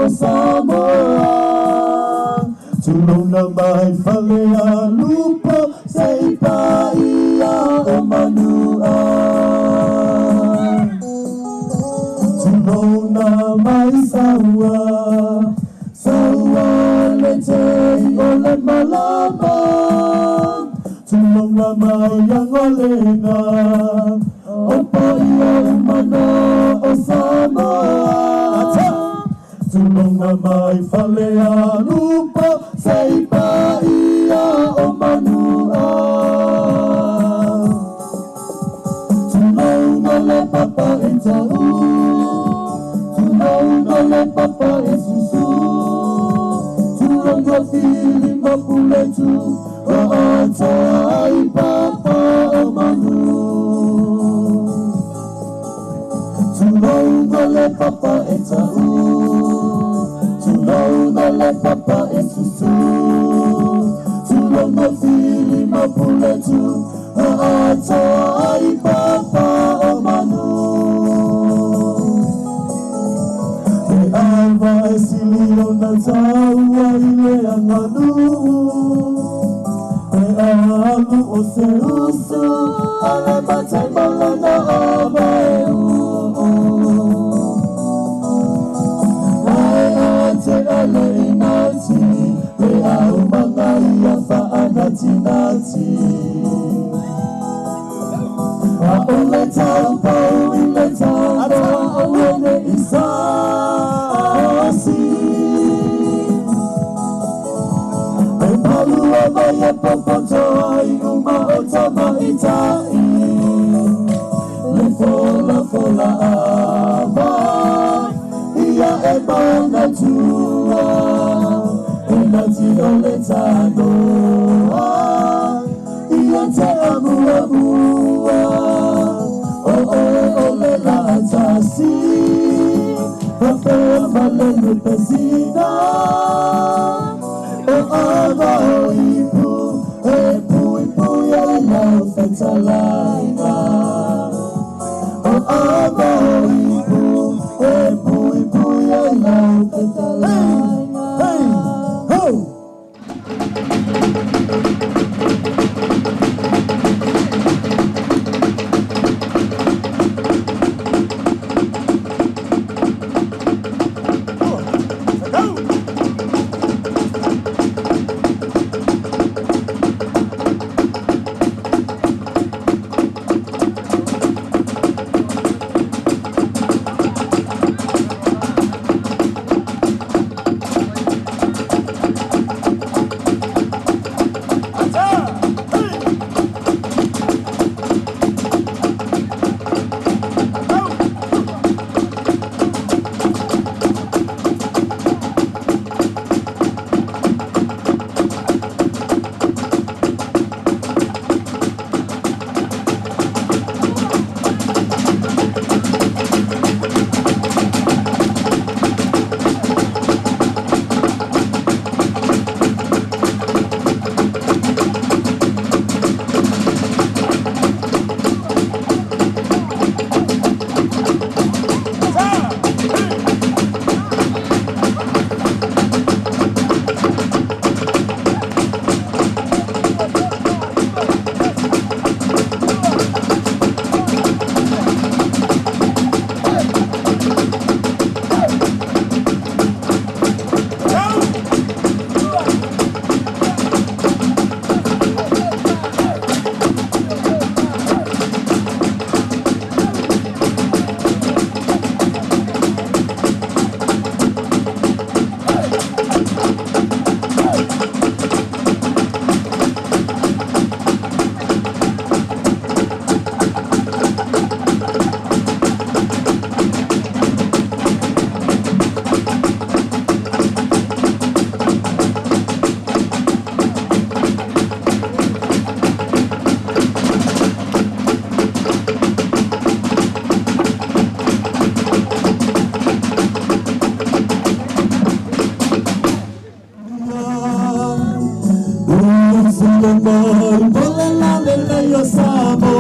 Samoa, tulona mai whalea lupa, seipa ia o manua. Tulona mai saua, saua le te o le malama. Tulona mai angolenga, o paia o mana o Samoa. Tulonga mai whalea lupa, seipa ia o manua. Tulonga le papa e tau, tulonga le papa e susu. Tulonga fili mapuletu, o ata ai papa o manu. Tulonga le papa e tau, tulonga le papa esusu tulongo fili mapuletu ata ai papa omanu ava esilio na taua ile anganu alu oseusu ale batai malana abaeu ale inati le au mangai afa anati nati ole tampo ile tampo ole isasi palu abaye popoto ai uma otama itai le fola aba ia ebana tua enati ole tanoa ia te amua ole la tasi pape malenu pesina ava ipu ya la fetalaina ava ipu hey, ho! Samoa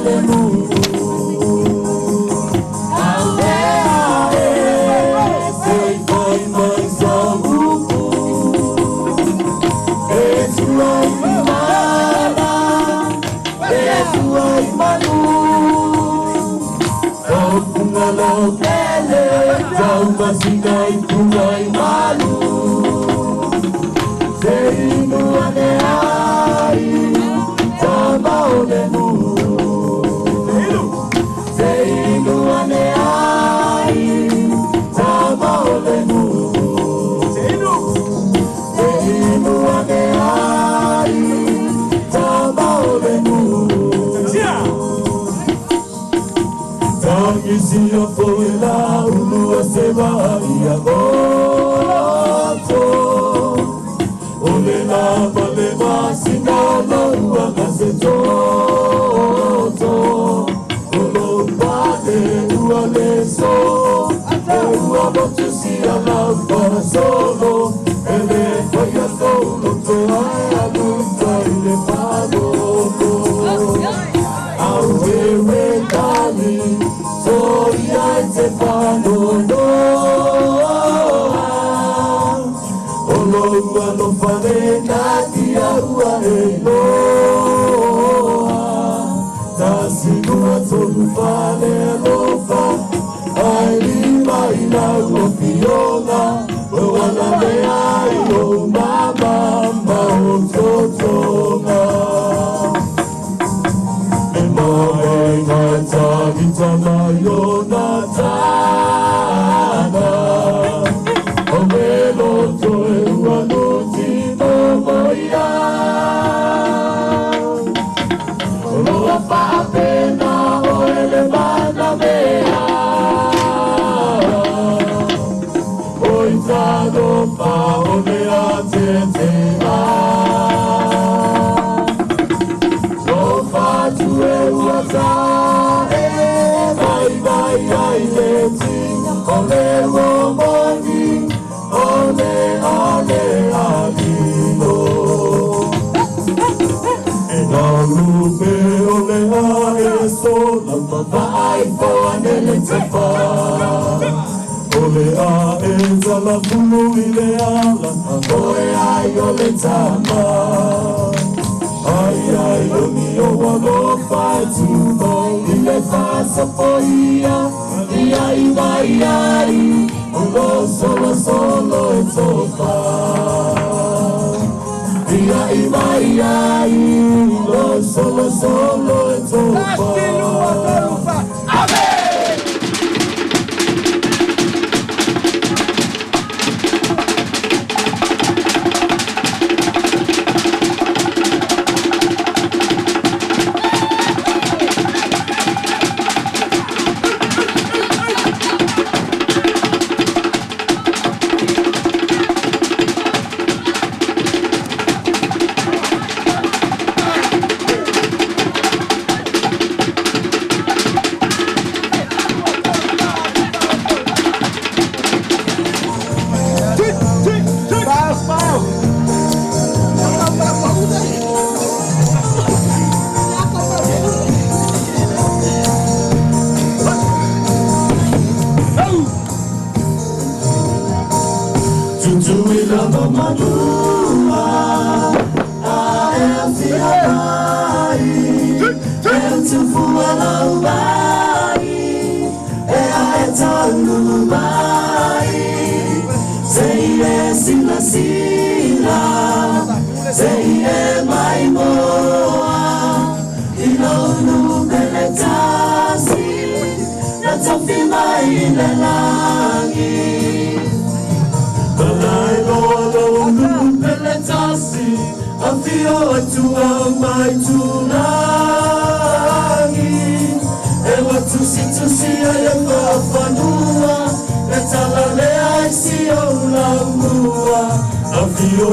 ole mu. Say boy man samu. Esuai mana, esuai manu. Kau pungalo kele, kau masih kai pungai malu. Seinu ane ai, tama ole mu. Seinu ane ai, tama ole mu. Seinu ane ai, tama ole mu. Tangi siya foi la ulua se varia goto. Ole la vale masina la ua kase toto. Olo pate ua leso. Ua botu siya la para solo. Ele foi a solo to ai a luta ile pagoto. Awewe kali. Sorry, I te panono. Olonga no fane nati aua eloa. Tasiku atonu fane lofa. Aili maila uofiona. Owana me ai o mama ma o totonga. Itama Yonatana Omelo toe uanuti no moia Loa papena o elemana mea Oitano pa o mea tetea Lofa tue uata Ole romoni, ole ale alilo. E na lupe ole ae sola mawai po anele te pa. Ole ae zala fulu ile ala, oe ai ole tama. Ai ai oni o walo fai tumo, ile fasa poia. Ai, ai, ai, ulo solo solo e tofa. Ai, ai, ai, ulo solo solo e tofa. Amen. Tuiātaga manua, ae fia mai, e tufua lau mai, e ae tanu mai, sei e sila sila, sei e mai moa, I launu pele tasi, na tofi mai le langi. Kalai loa launu pele tasi, a fio atua mai tunangi. E watu situsi a yanga whanua, e tala lea I si o laumua. A fio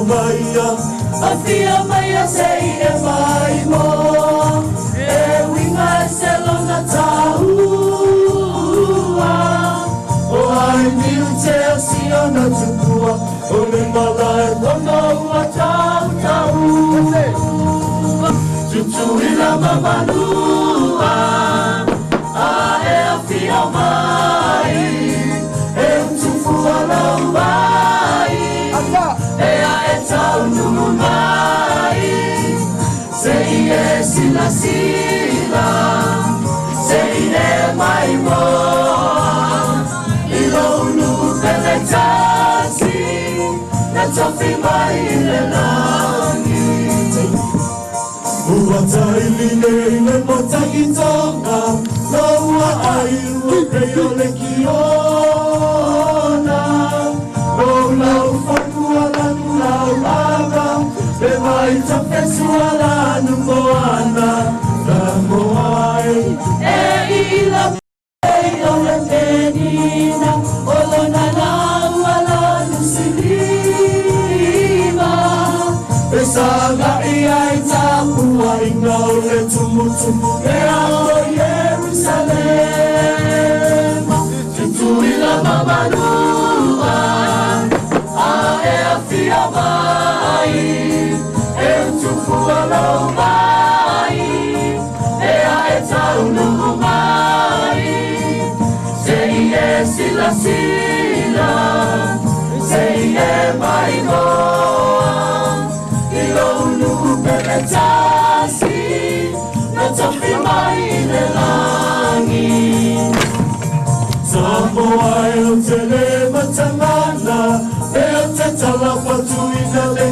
maia sei e mai moa, e winga e selona tahua. O ai miu te o si o na tupua, o me mala e tono ua tau tau. Tutuila mamanua, mai moa Ilonu pele tasi Na tofi mai le langi Uatailile ile motaki tonga Loa aiu peyo le kiona Lola ufakua lanu lau aga Be mai tafesu ala numoana Samoai E ila peyo le tenina Olo na lau ala nusilima Besaga iai tapua ingau le tumutumu E ao Yerusalem Tutuila mamanua A e a fia mai E utufua lau mai E a e taunu mai Sei e sila sila Sei e mai noa Ilonu pele tasi Na tofi mai le langi Samoa e o tele matangana E o te talapatu ina le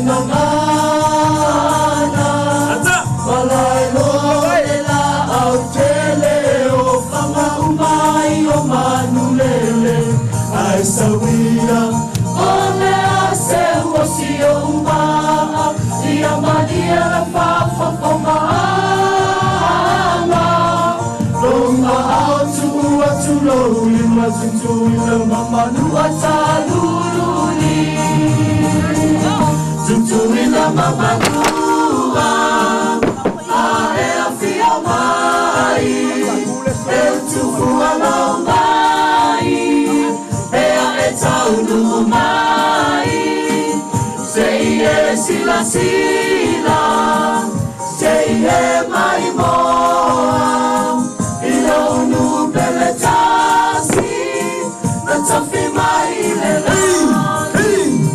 ngangana Malai loa e la au tele O whanga umai o manulele Ai sawina O lea se uosi o umaa Ia malia la fafa o maanga Longa au tua tuloli Matutu ila mamanu atalululi Tutu ila mamanua A e a fia mai E tufu ala mai E a e taunu mai Sei e sila sila Sei e mai moa Ilonu pele tasi Na tofi mai le langi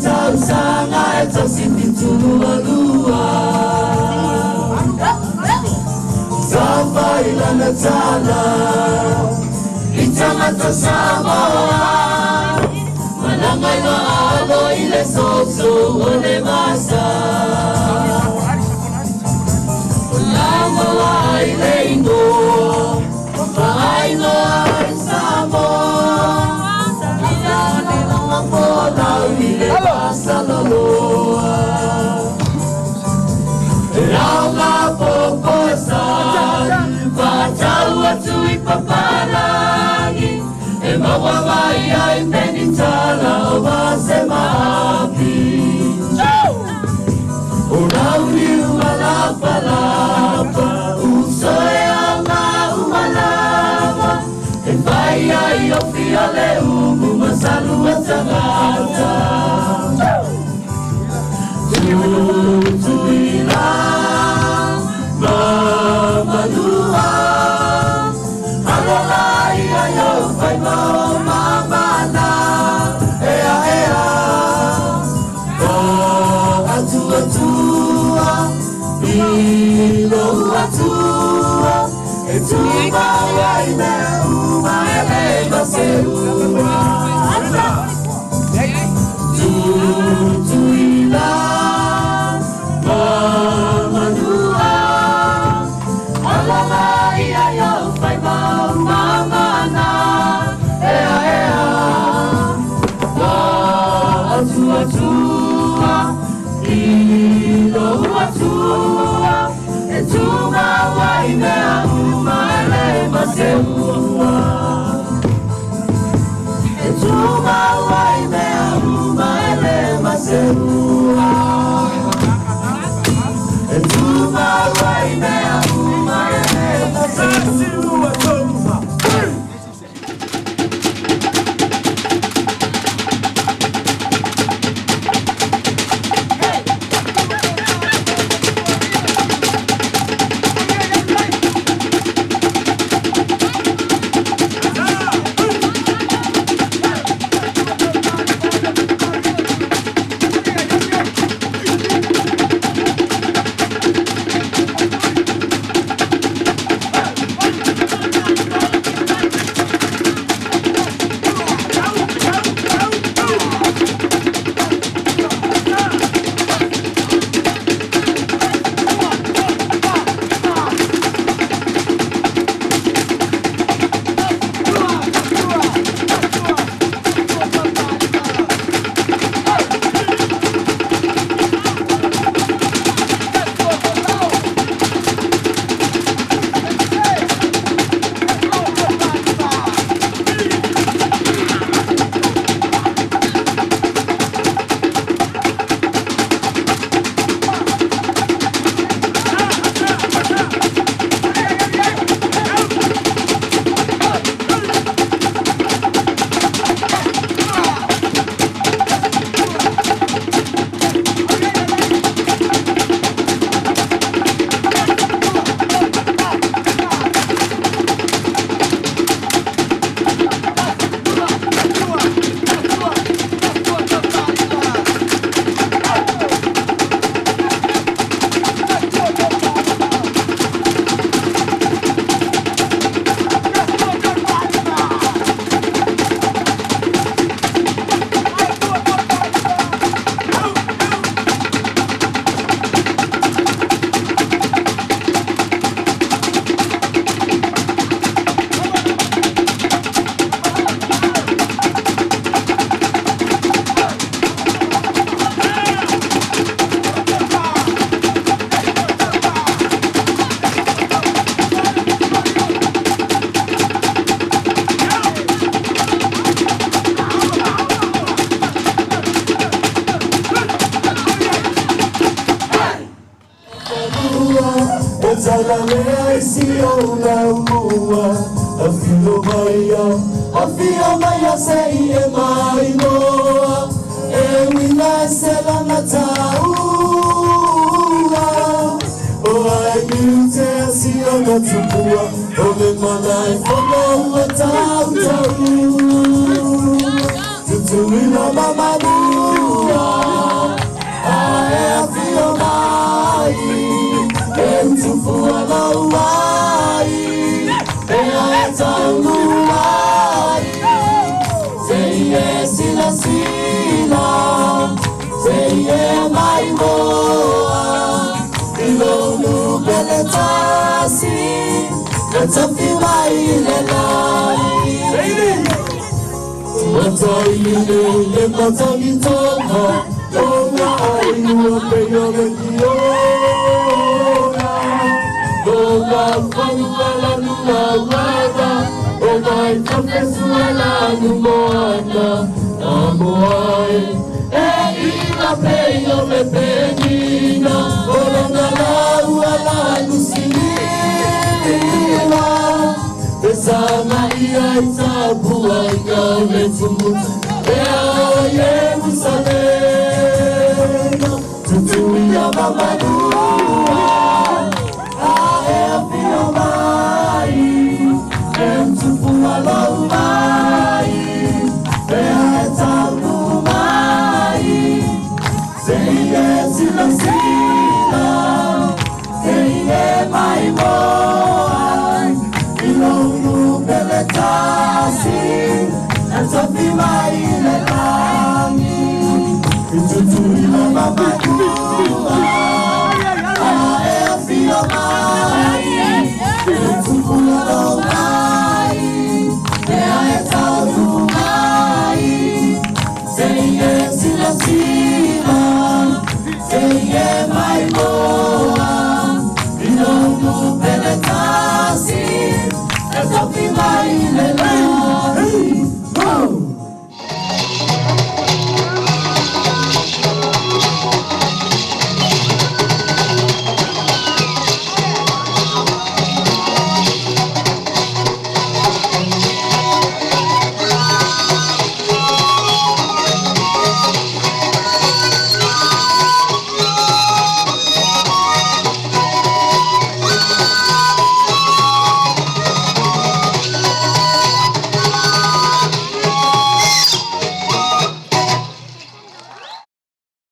tau sanga e tau siti tulua lua Sawa ilana tala I tangata Samoa Manangai maalo ile soso ole masa Lama wa ile ingoa Ma'aino ai Samoa Ilane mga pola ile masa loloa Rao nga poposan Matau atu ipapalagi E mawawai ai penitala o mase maapi Urauri umalapalapa Usoe ama umalama E vai ai o fiale umu masalu atangata Tutuila Mamadua Alalai ayo fai mau mamana Ea ea Ka atua tua Ilo atua E tuma wai me uma ele maserua Tutuila Mamadua Alalai ayo fai mau mamana Ea ea Ka atua tua Ilo atua E tuma wai mea uma ele maserua E tuma wai mea uma ele maserua E tuma wai mea uma ele maserua Zalalea isio na umua Afio maya sei e mai moa E wina sela na taua O ai miute asio na tupua O me mana e fono ua tau tau Tutuina mamadua tanguai Seie sila sila Seie mai moa Ilonu beletasi Natafi mai lelai Wataile le matangi toma Tonga ainu peyo lekiona Tonga whanuala nuna wada Tonga iwhawhesuala numoana Amoai E ina peyo me penina Olanga lauala nusilila Besama ia itabua ikau letumutu Ea Yerusalem Tutuia mamadua Ae fio mai Entupua lau mai Ea etabu mai Seie sila sila Seie mai moai Ilonu beletasi Natafi mai lelangi Tutuila mamadua Ae fio mai Entupua lau mai